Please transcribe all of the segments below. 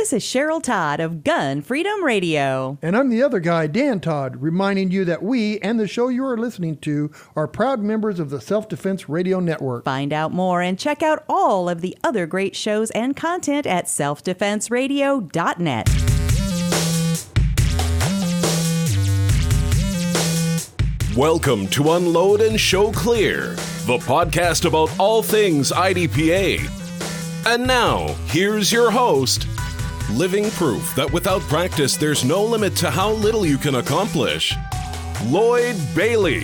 This is Cheryl Todd of Gun Freedom Radio. And I'm the other guy, Dan Todd, reminding you that we and the show you are listening to are proud members of the Self-Defense Radio Network. Find out more and check out all of the other great shows and content at selfdefenseradio.net. Welcome to Unload and Show Clear, the podcast about all things IDPA. And now, here's your host, living proof that without practice, there's no limit to how little you can accomplish, Lloyd Bailey.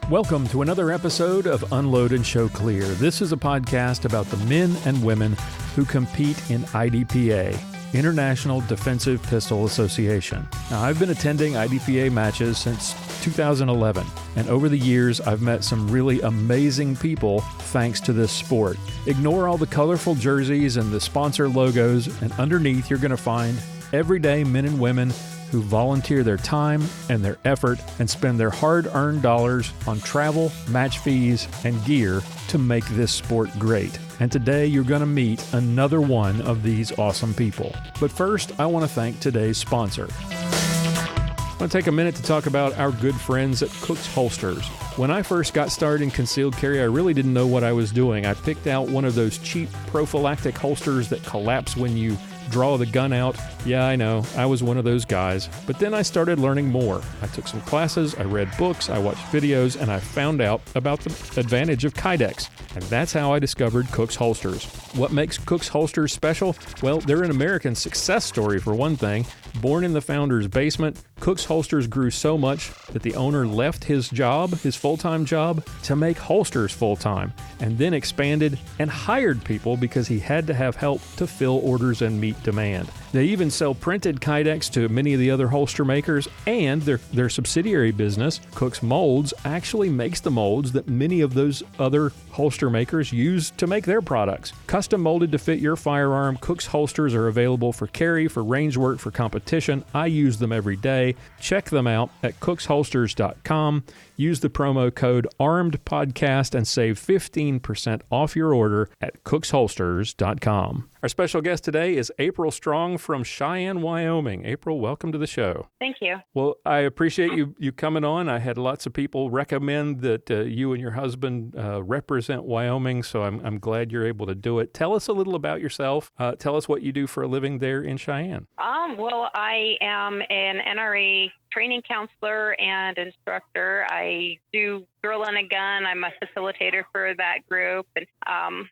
Welcome to another episode of Unload and Show Clear. This is a podcast about the men and women who compete in IDPA, International Defensive Pistol Association. Now, I've been attending IDPA matches since 2011, and over the years, I've met some really amazing people thanks to this sport. Ignore all the colorful jerseys and the sponsor logos, and underneath, you're going to find everyday men and women who volunteer their time and their effort and spend their hard-earned dollars on travel, match fees, and gear to make this sport great. And today you're going to meet another one of these awesome people. But first, I want to thank today's sponsor. I want to take a minute to talk about our good friends at Cook's Holsters. When I first got started in concealed carry, I really didn't know what I was doing. I picked out one of those cheap prophylactic holsters that collapse when you draw the gun out. Yeah, I know, I was one of those guys. But then I started learning more. I took some classes, I read books, I watched videos, and I found out about the advantage of Kydex. And that's how I discovered Cook's Holsters. What makes Cook's Holsters special? Well, they're an American success story for one thing. Born in the founder's basement, Cook's Holsters grew so much that the owner left his job, his full-time job, to make holsters full-time, and then expanded and hired people because he had to have help to fill orders and meet demand. They even sell printed Kydex to many of the other holster makers, and their subsidiary business, Cook's Molds, actually makes the molds that many of those other holster makers use to make their products. Custom molded to fit your firearm, Cook's Holsters are available for carry, for range work, for competition. I use them every day. Check them out at cooksholsters.com. Use the promo code ARMEDPODCAST and save 15% off your order at cooksholsters.com. Our special guest today is April Strong from Cheyenne, Wyoming. April, welcome to the show. Thank you. Well, I appreciate you coming on. I had lots of people recommend that you and your husband represent Wyoming, so I'm glad you're able to do it. Tell us a little about yourself. Tell us what you do for a living there in Cheyenne. Well, I am an NRA training counselor and instructor. I do Girl and a Gun. I'm a facilitator for that group. And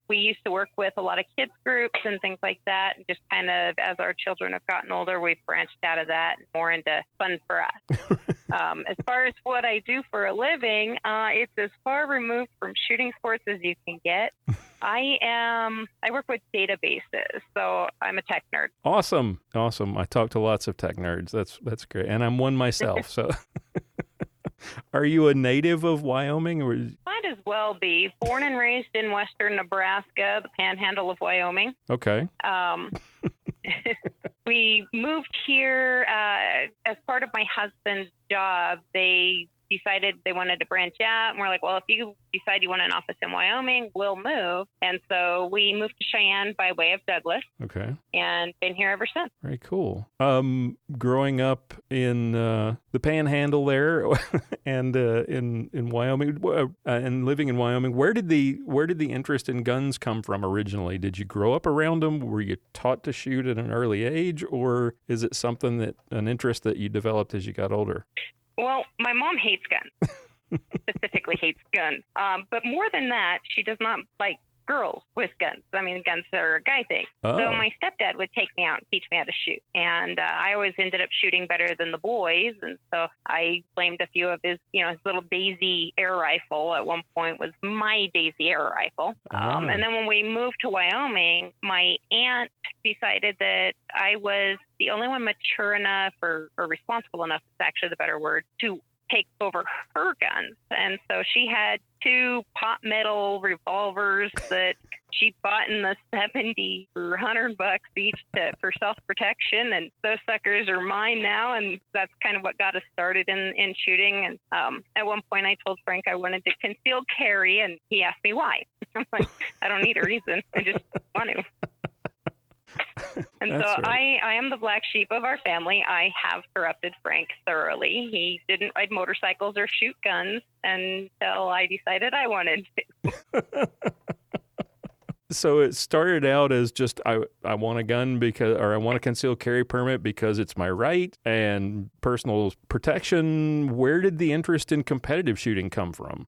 we used to work with a lot of kids groups and things like that. And just kind of as our children have gotten older, we've branched out of that and more into fun for us. As far as what I do for a living, it's as far removed from shooting sports as you can get. I work with databases, so I'm a tech nerd. Awesome. I talk to lots of tech nerds. That's great. And I'm one myself, so. Are you a native of Wyoming? Or? Might as well be. Born and raised in western Nebraska, the panhandle of Wyoming. Okay. We moved here as part of my husband's job. They decided they wanted to branch out, and we're like, well, if you decide you want an office in Wyoming, we'll move. And so we moved to Cheyenne by way of Douglas. Okay. And been here ever since. Very cool. Growing up in the Panhandle there, and in Wyoming, and living in Wyoming, where did the interest in guns come from originally? Did you grow up around them? Were you taught to shoot at an early age, or is it an interest that you developed as you got older? Well, my mom hates guns, specifically hates guns. But more than that, she does not like girls with guns. I mean, guns are a guy thing. Oh. So my stepdad would take me out and teach me how to shoot. And I always ended up shooting better than the boys. And so I blamed a few of his little Daisy air rifle at one point was my Daisy air rifle. And then when we moved to Wyoming, my aunt decided that I was the only one mature enough or responsible enough, is actually the better word, to take over her guns. And so she had 2 pot metal revolvers that she bought in the 70s for $100 each for self-protection. And those suckers are mine now. And that's kind of what got us started in shooting. And at one point I told Frank I wanted to conceal carry, and he asked me why. I'm like, I don't need a reason. I just want to. And so right. I am the black sheep of our family. I have corrupted Frank thoroughly. He didn't ride motorcycles or shoot guns until I decided I wanted to. So it started out as just I want a gun or I want a concealed carry permit because it's my right and personal protection. Where did the interest in competitive shooting come from?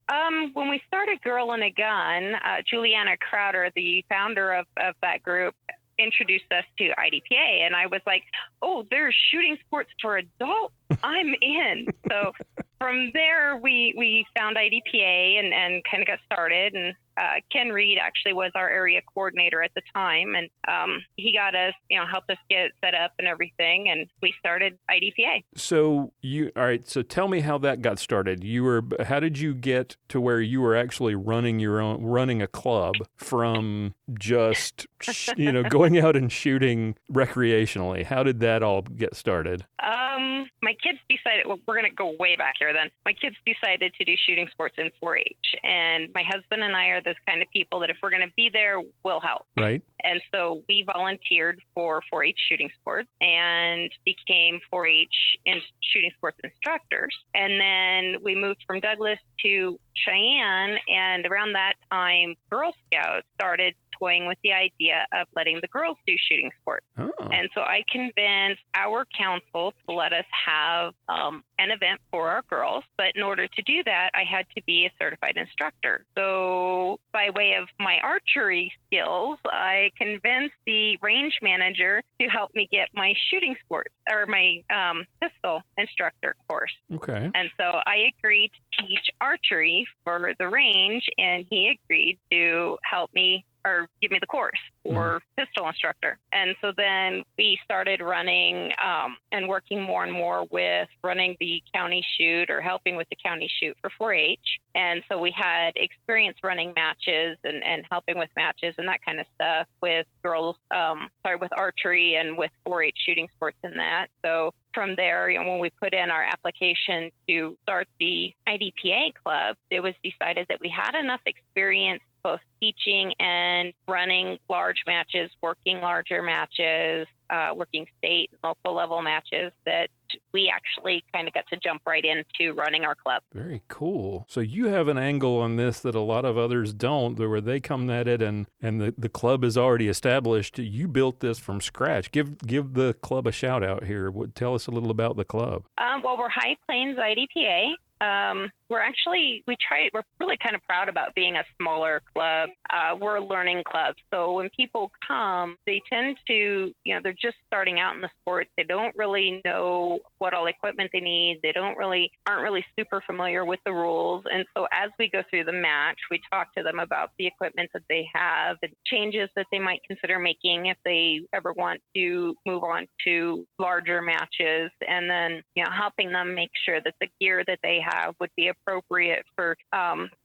When we started Girl and a Gun, Juliana Crowder, the founder of that group, introduced us to IDPA, and I was like, oh, there's shooting sports for adults. I'm in. So from there, we found IDPA and kind of got started. And Ken Reed actually was our area coordinator at the time. And he got us, helped us get set up and everything. And we started IDPA. So all right. So tell me how that got started. How did you get to where you were actually running a club from just, going out and shooting recreationally? How did that all get started? My kids decided, we're going to go way back here then. My kids decided to do shooting sports in 4-H. And my husband and I are those kind of people that if we're going to be there, we'll help. Right. And so we volunteered for 4-H shooting sports and became 4-H shooting sports instructors. And then we moved from Douglas to Cheyenne. And around that time, Girl Scouts started toying with the idea of letting the girls do shooting sports. Oh. And so I convinced our council to let us have an event for our girls. But in order to do that, I had to be a certified instructor. So by way of my archery skills, I convinced the range manager to help me get my shooting sports or my pistol instructor course. Okay. And so I agreed to teach archery for the range, and he agreed to help me or give me the course for pistol instructor. And so then we started running and working more and more with running the county shoot or helping with the county shoot for 4-H. And so we had experience running matches and helping with matches and that kind of stuff with girls, with archery and with 4-H shooting sports and that. So from there, when we put in our application to start the IDPA club, it was decided that we had enough experience both teaching and running large matches, working larger matches, working state and local level matches, that we actually kind of got to jump right into running our club. Very cool. So you have an angle on this that a lot of others don't, where they come at it and the club is already established. You built this from scratch. Give the club a shout out here. Tell us a little about the club. Well, we're High Plains IDPA. We're really kind of proud about being a smaller club. We're a learning club. So when people come, they tend to, they're just starting out in the sport. They don't really know what all equipment they need. They aren't really super familiar with the rules. And so as we go through the match, we talk to them about the equipment that they have and changes that they might consider making if they ever want to move on to larger matches. And then, helping them make sure that the gear that they have would be appropriate for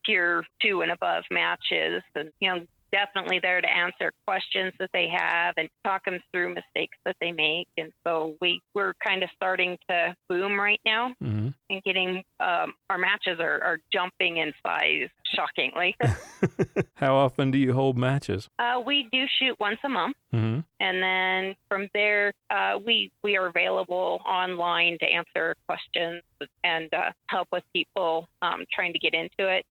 tier 2 and above matches, and definitely there to answer questions that they have and talk them through mistakes that they make. And so we're kind of starting to boom right now, and getting our matches are jumping in size shockingly. How often do you hold matches? We do shoot once a month. And then from there, we are available online to answer questions and help with people trying to get into it.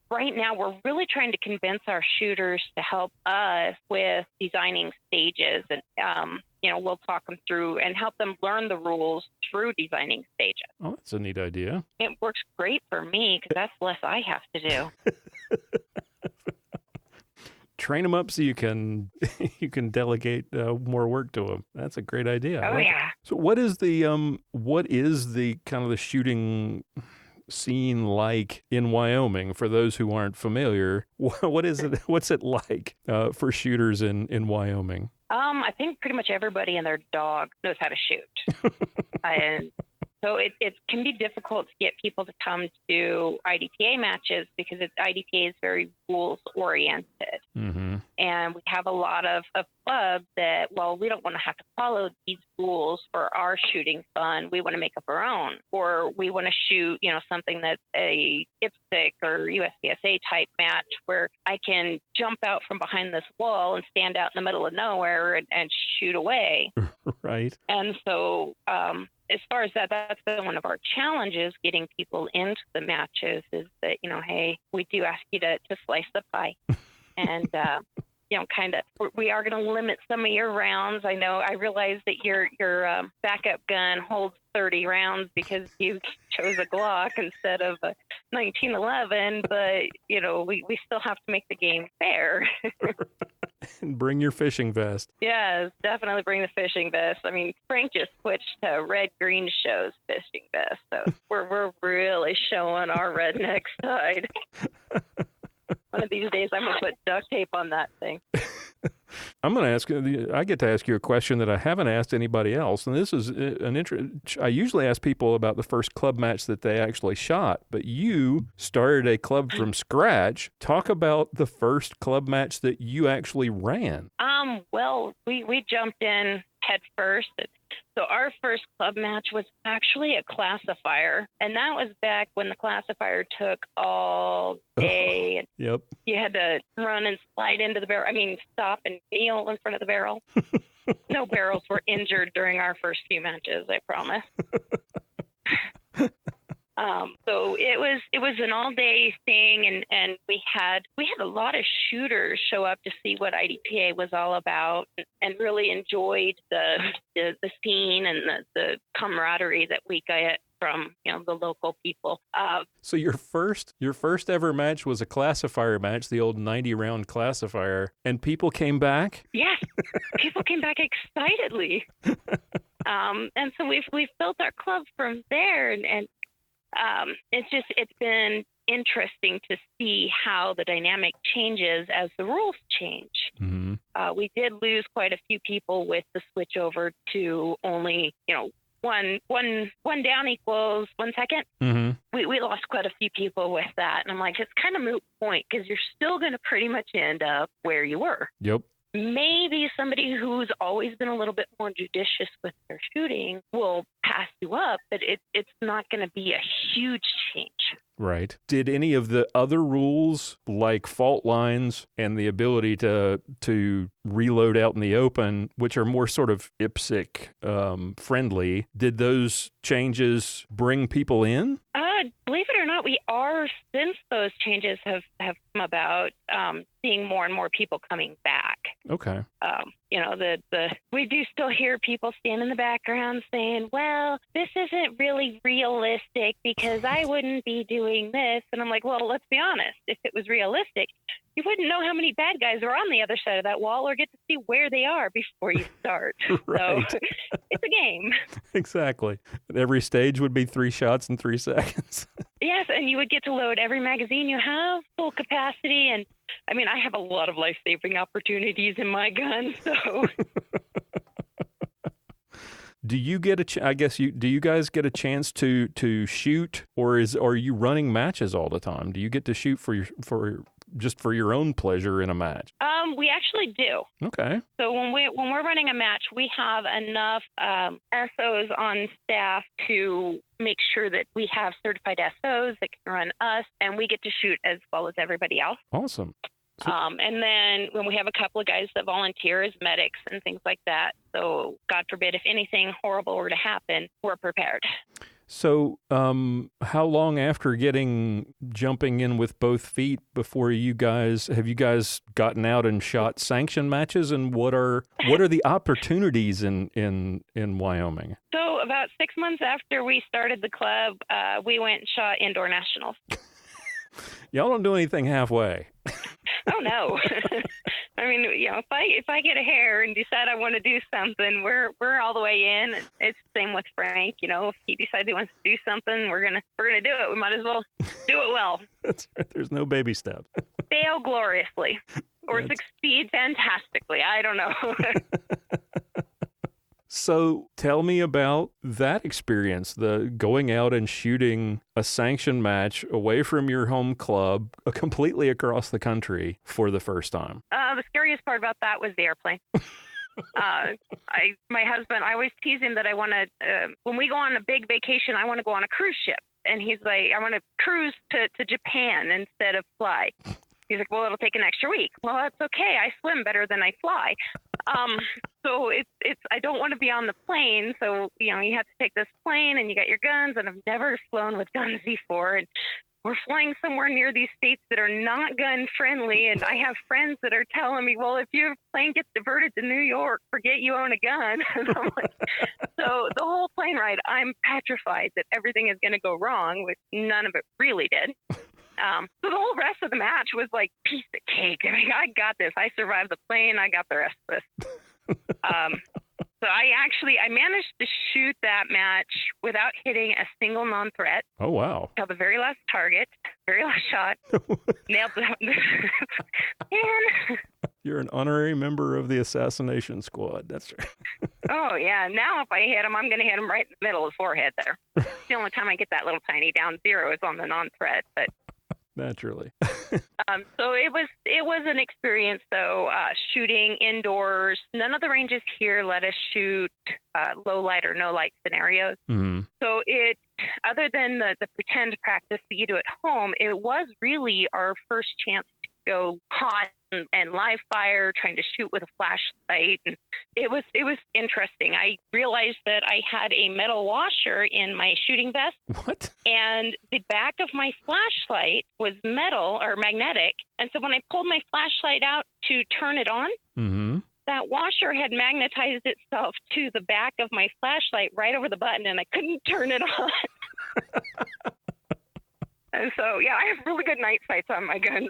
Right now, we're really trying to convince our shooters to help us with designing stages, and we'll talk them through and help them learn the rules through designing stages. Oh, that's a neat idea. It works great for me because that's less I have to do. Train them up so you can delegate more work to them. That's a great idea. Oh, yeah. So what is the kind of the shooting scene like in Wyoming for those who aren't familiar? What is it? What's it like for shooters in Wyoming? I think pretty much everybody and their dog knows how to shoot. And so it can be difficult to get people to come to IDPA matches because IDPA is very rules oriented. And we have a lot of clubs that, well, we don't want to have to follow these rules for our shooting fun. We want to make up our own, or we want to shoot, something that's a IPSC or USCSA type match where I can jump out from behind this wall and stand out in the middle of nowhere and shoot away. Right. And so, as far as that's been one of our challenges, getting people into the matches, is that, hey, we do ask you to slice the pie. And, we are going to limit some of your rounds. I realize that your backup gun holds 30 rounds because you chose a Glock instead of a 1911, but, we still have to make the game fair. And bring your fishing vest. Yes, definitely bring the fishing vest. I mean, Frank just switched to red-green shows fishing vest, so we're really showing our redneck side. One of these days, I'm going to put duct tape on that thing. I'm going to ask you, I get to ask you a question that I haven't asked anybody else. And this is I usually ask people about the first club match that they actually shot, but you started a club from scratch. Talk about the first club match that you actually ran. Well, we jumped in head first. So our first club match was actually a classifier, and that was back when the classifier took all day. And yep. You had to run and slide into the barrel. Stop and kneel in front of the barrel. No barrels were injured during our first few matches, I promise. So it was an all day thing, and we had a lot of shooters show up to see what IDPA was all about, and really enjoyed the scene and the camaraderie that we got from the local people. So your first ever match was a classifier match, the old 90-round classifier, and people came back? Yes, people came back excitedly. And so we've built our club from there, and it's been interesting to see how the dynamic changes as the rules change. Mm-hmm. We did lose quite a few people with the switch over to only, one down equals 1 second. Mm-hmm. We lost quite a few people with that. And I'm like, it's kind of moot point because you're still going to pretty much end up where you were. Yep. Maybe somebody who's always been a little bit more judicious with their shooting will pass you up, but it's not going to be a huge change. Right. Did any of the other rules, like fault lines and the ability to reload out in the open, which are more sort of IPSC friendly, did those changes bring people in? Believe it or not, we are, since those changes have come about, seeing more and more people coming back. Okay. We do still hear people stand in the background saying, well, this isn't really realistic because I wouldn't be doing this. And I'm like, well, let's be honest. If it was realistic, you wouldn't know how many bad guys are on the other side of that wall or get to see where they are before you start. Right. So it's a game. Exactly. Every stage would be 3 shots in 3 seconds. Yes, and you would get to load every magazine you have, full capacity. And I have a lot of life-saving opportunities in my gun, so... Do you get do you guys get a chance to shoot, or are you running matches all the time? Do you get to shoot for your own pleasure in a match? We actually do. Okay. So when we're running a match, we have enough SOs on staff to make sure that we have certified SOs that can run us, and we get to shoot as well as everybody else. Awesome. And then when we have a couple of guys that volunteer as medics and things like that, so God forbid if anything horrible were to happen, we're prepared. So how long after jumping in with both feet before you guys gotten out and shot sanctioned matches, and what are the opportunities in Wyoming? So about 6 months after we started the club, we went and shot indoor nationals. Y'all don't do anything halfway. Oh no. If I get a hair and decide I want to do something, we're all the way in. It's the same with Frank. If he decides he wants to do something, we're gonna do it. We might as well do it well. That's right. There's no baby steps. Fail gloriously or succeed fantastically. I don't know. So tell me about that experience, the going out and shooting a sanctioned match away from your home club, completely across the country for the first time. The scariest part about that was the airplane. My husband, I always tease him that I want to, when we go on a big vacation, I want to go on a cruise ship. And he's like, I want to cruise to Japan instead of fly. He's like, well, it'll take an extra week. Well, that's okay. I swim better than I fly. So it's I don't want to be on the plane. So, you have to take this plane and you got your guns, and I've never flown with guns before. And we're flying somewhere near these states that are not gun friendly. And I have friends that are telling me, well, if your plane gets diverted to New York, forget you own a gun. And I'm like, so the whole plane ride, I'm petrified that everything is going to go wrong, which none of it really did. So the whole rest of the match was like piece of cake. I mean, I got this. I survived the plane. I got the rest of this. So I managed to shoot that match without hitting a single non-threat. Oh, wow. Till the very last target, very last shot. Nailed it. And you're an honorary member of the assassination squad. That's right. Oh, yeah. Now if I hit him, I'm going to hit him right in the middle of the forehead there. The only time I get that little tiny down zero is on the non-threat, but naturally. So it was an experience, though, shooting indoors. None of the ranges here let us shoot low light or no light scenarios. Mm-hmm. So other than the pretend practice that you do at home, it was really our first chance to go hot and live fire, trying to shoot with a flashlight. And it was interesting. I realized that I had a metal washer in my shooting vest. What? And the back of my flashlight was metal or magnetic. And so when I pulled my flashlight out to turn it on, mm-hmm. that washer had magnetized itself to the back of my flashlight right over the button, and I couldn't turn it on. And so, yeah, I have really good night sights on my guns.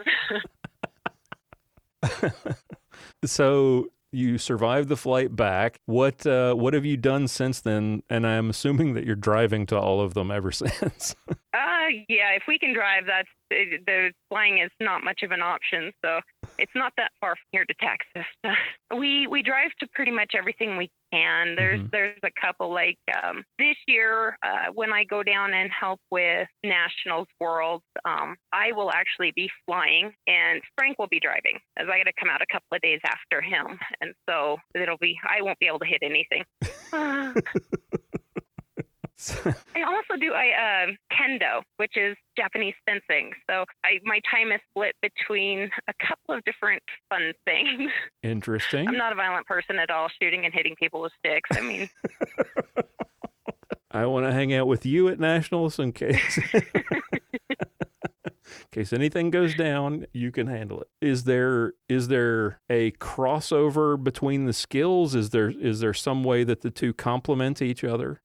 So you survived the flight back. What have you done since then? And I'm assuming that you're driving to all of them ever since. Yeah, if we can drive, the flying is not much of an option. So it's not that far from here to Texas. We drive to pretty much everything we can. There's a couple like this year when I go down and help with Nationals Worlds, I will actually be flying and Frank will be driving, as I got to come out a couple of days after him, and so I won't be able to hit anything. I also do kendo, which is Japanese fencing. So my time is split between a couple of different fun things. Interesting. I'm not a violent person at all, shooting and hitting people with sticks. I mean, I want to hang out with you at Nationals in case anything goes down, you can handle it. Is there a crossover between the skills? Is there some way that the two complement each other?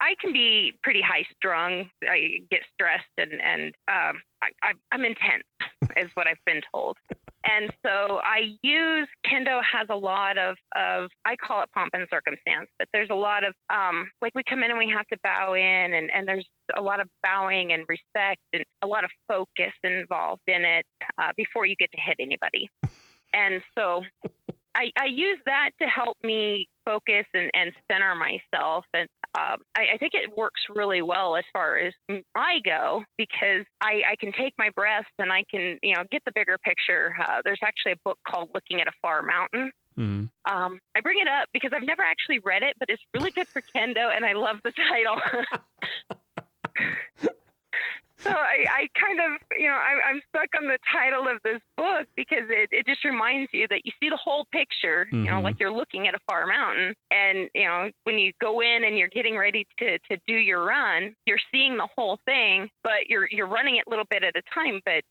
I can be pretty high strung. I get stressed and I'm intense, is what I've been told. And so I use kendo has a lot of I call it pomp and circumstance, but there's a lot of like we come in and we have to bow in, and there's a lot of bowing and respect and a lot of focus involved in it before you get to hit anybody. And so I use that to help me focus and center myself. And I think it works really well as far as I go, because I can take my breath and I can, get the bigger picture. There's actually a book called Looking at a Far Mountain. Mm-hmm. I bring it up because I've never actually read it, but it's really good for kendo, and I love the title. So I kind of, I'm stuck on the title of this book because it just reminds you that you see the whole picture, mm-hmm. Like you're looking at a far mountain. And, when you go in and you're getting ready to do your run, you're seeing the whole thing, but you're running it a little bit at a time, but,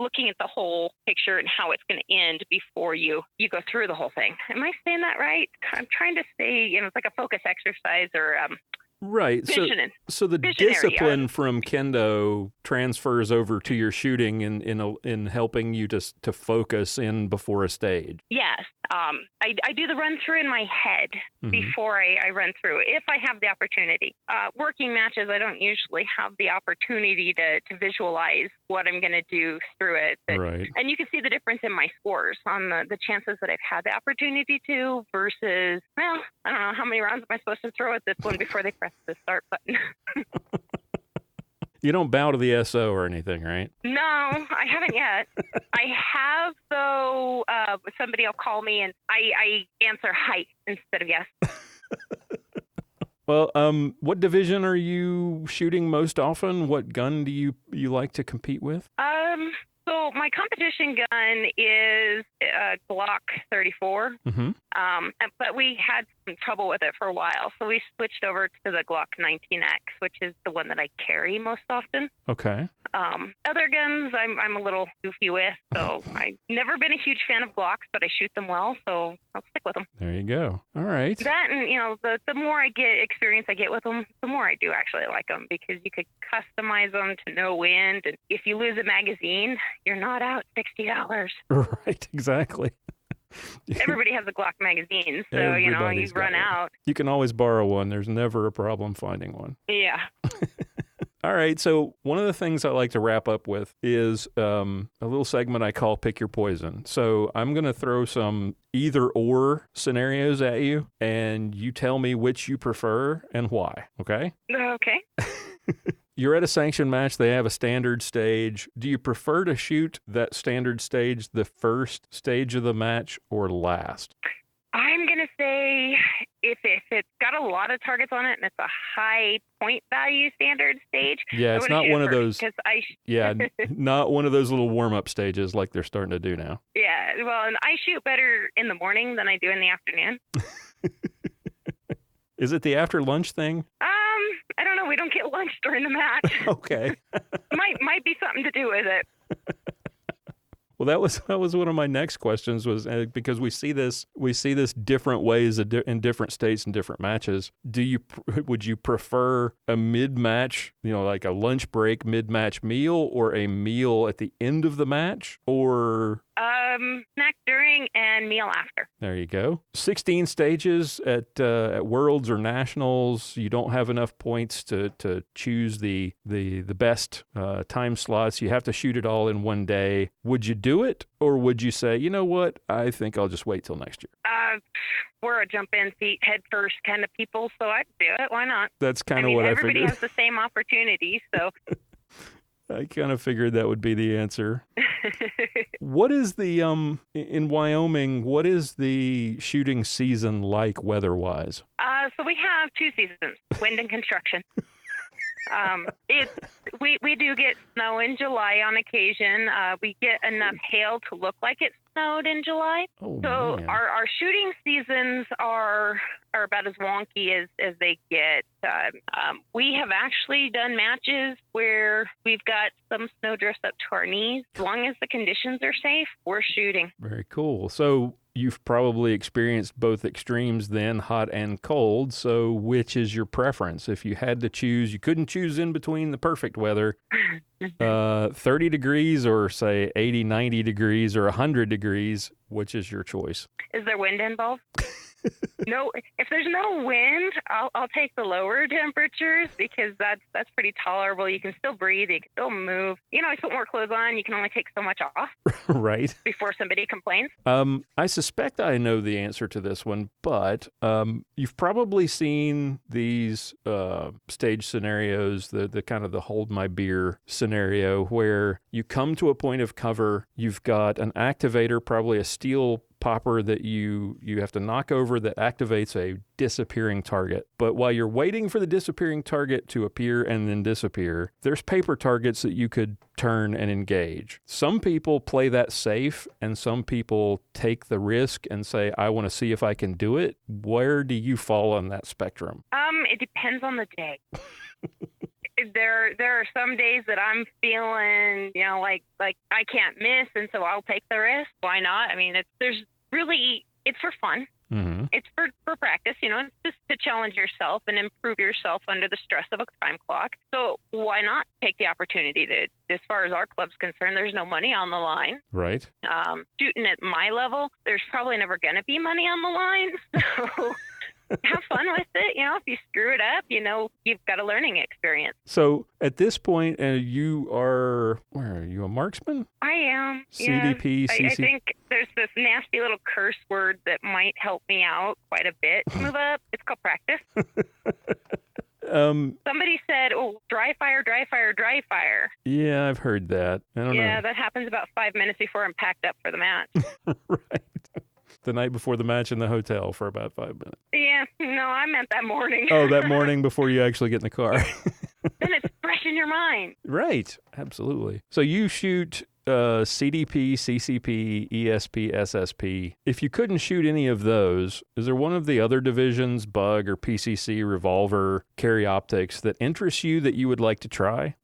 looking at the whole picture and how it's going to end before you go through the whole thing. Am I saying that right? I'm trying to say, it's like a focus exercise or right. So the discipline from kendo transfers over to your shooting in helping you to focus in before a stage. Yes. I do the run through in my head before I run through, if I have the opportunity. Working matches, I don't usually have the opportunity to visualize what I'm going to do through it. Right. And you can see the difference in my scores on the chances that I've had the opportunity to versus, well, I don't know, how many rounds am I supposed to throw at this one before they press the start button? You don't bow to the SO or anything, right? No, I haven't yet. I have, though. Somebody will call me and I answer hi instead of yes. Well, what division are you shooting most often? What gun do you like to compete with? So my competition gun is Glock 34, but we had some trouble with it for a while, so we switched over to the Glock 19X, which is the one that I carry most often. Okay. Other guns I'm a little goofy with, so I've never been a huge fan of Glocks, but I shoot them well, so I'll stick with them. There you go. All right. That, and the more I get experience I get with them, the more I do actually like them, because you could customize them to no wind, and if you lose a magazine, you're not out $60. Right, exactly. Everybody has a Glock magazine, so you run out. You can always borrow one. There's never a problem finding one. Yeah. All right, so one of the things I like to wrap up with is a little segment I call Pick Your Poison. So I'm going to throw some either-or scenarios at you, and you tell me which you prefer and why, okay? Okay. You're at a sanctioned match. They have a standard stage. Do you prefer to shoot that standard stage the first stage of the match or last? I'm going to say if it's got a lot of targets on it and it's a high point value standard stage. Yeah, it's not one of those. Yeah, not one of those little warm-up stages like they're starting to do now. Yeah, well, and I shoot better in the morning than I do in the afternoon. Is it the after lunch thing? I don't know. We don't get lunch during the match. Okay. might be something to do with it. Well, that was one of my next questions, was because we see this different ways in different states and different matches. Would you prefer a mid-match, like a lunch break mid-match meal, or a meal at the end of the match, or snack during and meal after? There you go. 16 stages at Worlds or Nationals. You don't have enough points to choose the best time slots. You have to shoot it all in one day. Would you do it, or would you say, you know what, I think I'll just wait till next year? We're a jump-in seat, head-first kind of people, so I'd do it. Why not? That's kind of what I figured. Everybody has the same opportunity, so... I kind of figured that would be the answer. What is the, in Wyoming, what is the shooting season like weather-wise? So we have two seasons, wind and construction. We do get snow in July on occasion. We get enough hail to look like it snowed in July. Oh, so man. Our shooting seasons are about as wonky as they get. We have actually done matches where we've got some snow drifts up to our knees. As long as the conditions are safe, we're shooting. Very cool. So you've probably experienced both extremes then, hot and cold. So which is your preference? If you had to choose, you couldn't choose in between the perfect weather, 30 degrees or say 80, 90 degrees or 100 degrees, which is your choice? Is there wind involved? No, if there's no wind, I'll take the lower temperatures, because that's pretty tolerable. You can still breathe, you can still move. I put more clothes on, you can only take so much off. Right. Before somebody complains. I suspect I know the answer to this one, but you've probably seen these stage scenarios, the kind of the hold my beer scenario, where you come to a point of cover, you've got an activator, probably a steel popper that you have to knock over that activates a disappearing target. But while you're waiting for the disappearing target to appear and then disappear, there's paper targets that you could turn and engage. Some people play that safe, and some people take the risk and say, I want to see if I can do it. Where do you fall on that spectrum? It depends on the day. There are some days that I'm feeling, like I can't miss, and so I'll take the risk. Why not? I mean, it's for fun. Mm-hmm. It's for practice. It's just to challenge yourself and improve yourself under the stress of a time clock. So why not take the opportunity to, as far as our club's concerned, there's no money on the line. Right. Shooting at my level, there's probably never going to be money on the line. So have fun with it. If you screw it up, you've got a learning experience. So at this point, you are, where are you, a marksman? I am. CDP, yeah. CC? I think there's this nasty little curse word that might help me out quite a bit to move up. It's called practice. Somebody said, dry fire, dry fire, dry fire. Yeah, I've heard that. I don't know. Yeah, that happens about 5 minutes before I'm packed up for the match. Right. The night before the match in the hotel for about 5 minutes. Yeah, no, I meant that morning. Oh, that morning before you actually get in the car. Then it's fresh in your mind. Right, absolutely. So you shoot CDP, CCP, ESP, SSP. If you couldn't shoot any of those, is there one of the other divisions, bug or PCC, revolver, carry optics, that interests you that you would like to try?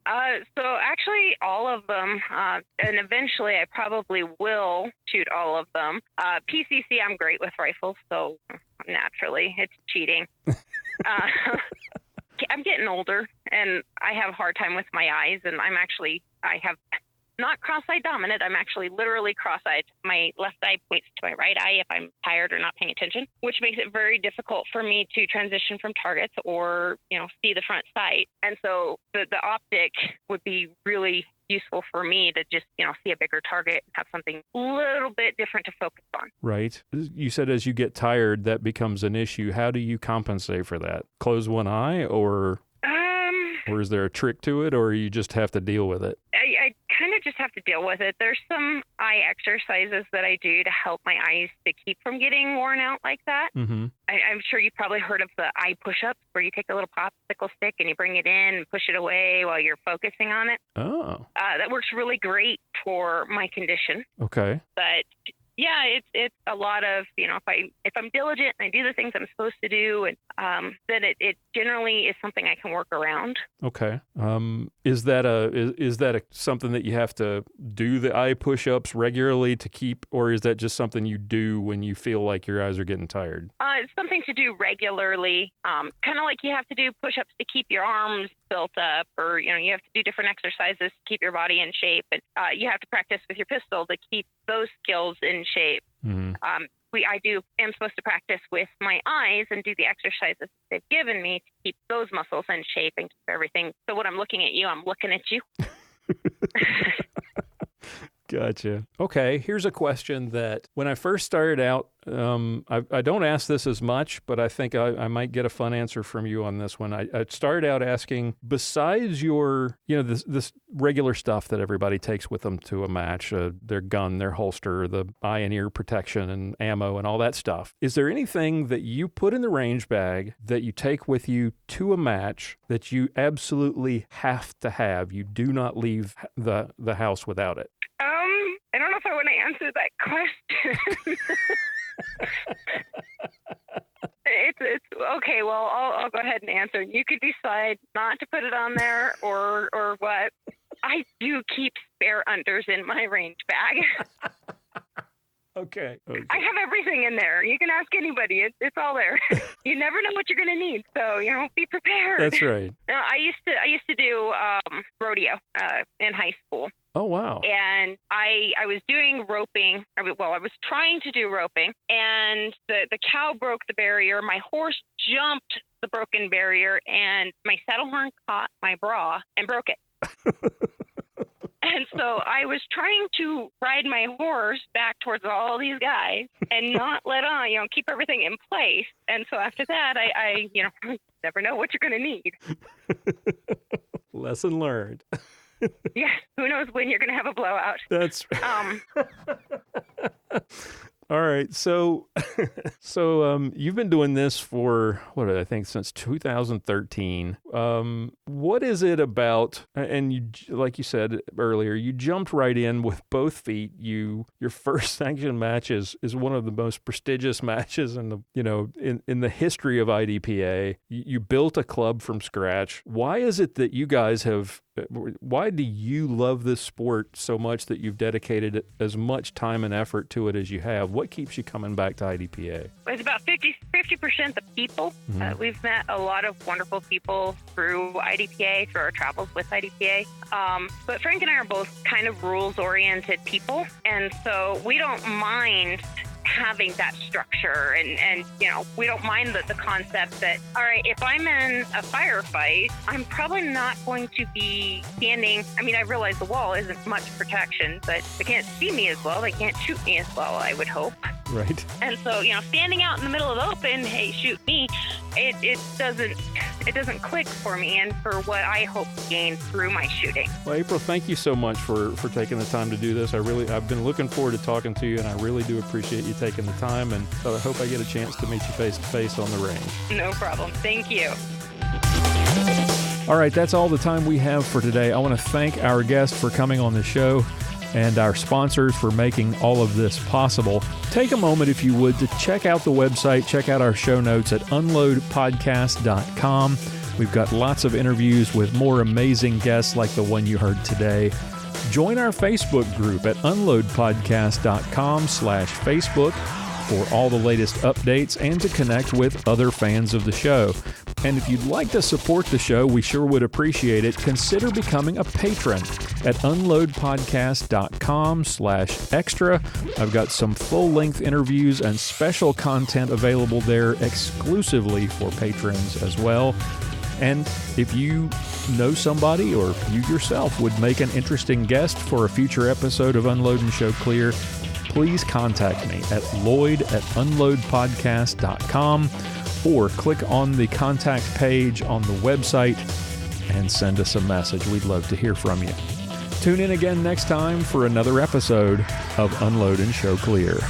So actually all of them, and eventually I probably will shoot all of them. PCC, I'm great with rifles, so naturally it's cheating. I'm getting older, and I have a hard time with my eyes, and I have not cross-eye dominant. I'm actually literally cross-eyed. My left eye points to my right eye if I'm tired or not paying attention, which makes it very difficult for me to transition from targets or, see the front sight. And so the optic would be really useful for me to just, see a bigger target and have something a little bit different to focus on. Right. You said as you get tired, that becomes an issue. How do you compensate for that? Close one eye, or is there a trick to it, or you just have to deal with it? I kind of just have to deal with it. There's some eye exercises that I do to help my eyes to keep from getting worn out like that. Mm-hmm. I'm sure you've probably heard of the eye push-ups, where you take a little popsicle stick and you bring it in and push it away while you're focusing on it. Oh. That works really great for my condition. Okay. But yeah, it's a lot of, if I'm diligent and I do the things I'm supposed to do, and then it generally is something I can work around. Okay. Is that something that you have to do the eye push-ups regularly to keep, or is that just something you do when you feel like your eyes are getting tired? It's something to do regularly, kind of like you have to do push-ups to keep your arms built up, or you have to do different exercises to keep your body in shape, and you have to practice with your pistol to keep those skills in shape. Mm-hmm. I'm supposed to practice with my eyes and do the exercises they've given me to keep those muscles in shape and keep everything. So when I'm looking at you, I'm looking at you. Gotcha. Okay, here's a question that when I first started out, I don't ask this as much, but I think I might get a fun answer from you on this one. I started out asking, besides your, this regular stuff that everybody takes with them to a match, their gun, their holster, the eye and ear protection and ammo and all that stuff, is there anything that you put in the range bag that you take with you to a match that you absolutely have to have? You do not leave the house without it. I don't know if I want to answer that question. It's okay. Well, I'll go ahead and answer. You could decide not to put it on there or what. I do keep spare unders in my range bag. Okay. I have everything in there. You can ask anybody. It's all there. You never know what you're going to need, so be prepared. That's right. I used to do rodeo in high school. Oh, wow. And I was doing roping. I was trying to do roping, and the cow broke the barrier. My horse jumped the broken barrier, and my saddle horn caught my bra and broke it. And so I was trying to ride my horse back towards all these guys and not let on, keep everything in place. And so after that, I never know what you're going to need. Lesson learned. Yeah, who knows when you're going to have a blowout. That's all right. So you've been doing this for, I think since 2013. What is it about, and you, like you said earlier, you jumped right in with both feet. Your first sanctioned match is one of the most prestigious matches in the history of IDPA. You built a club from scratch. Why is it that you guys why do you love this sport so much that you've dedicated as much time and effort to it as you have? What keeps you coming back to IDPA? It's about 50% the people. We've met a lot of wonderful people through IDPA, through our travels with IDPA. But Frank and I are both kind of rules-oriented people, and so we don't mind having that structure, and we don't mind the concept that, all right, if I'm in a firefight, I'm probably not going to be standing. I mean, I realize the wall isn't much protection, but they can't see me as well. They can't shoot me as well, I would hope. Right. And so, standing out in the middle of the open, hey, shoot me, it doesn't click for me and for what I hope to gain through my shooting. Well, April, thank you so much for taking the time to do this. I've been looking forward to talking to you, and I really do appreciate you taking the time, and so I hope I get a chance to meet you face to face on the range. No problem. Thank you. All right, that's all the time we have for today. I want to thank our guest for coming on the show and our sponsors for making all of this possible. Take a moment, if you would, to check out the website, check out our show notes at unloadpodcast.com. We've got lots of interviews with more amazing guests like the one you heard today. Join our Facebook group at unloadpodcast.com/Facebook for all the latest updates and to connect with other fans of the show. And if you'd like to support the show, we sure would appreciate it. Consider becoming a patron at unloadpodcast.com/extra. I've got some full-length interviews and special content available there exclusively for patrons as well. And if you know somebody or you yourself would make an interesting guest for a future episode of Unload and Show Clear, please contact me at lloyd@unloadpodcast.com or click on the contact page on the website and send us a message. We'd love to hear from you. Tune in again next time for another episode of Unload and Show Clear.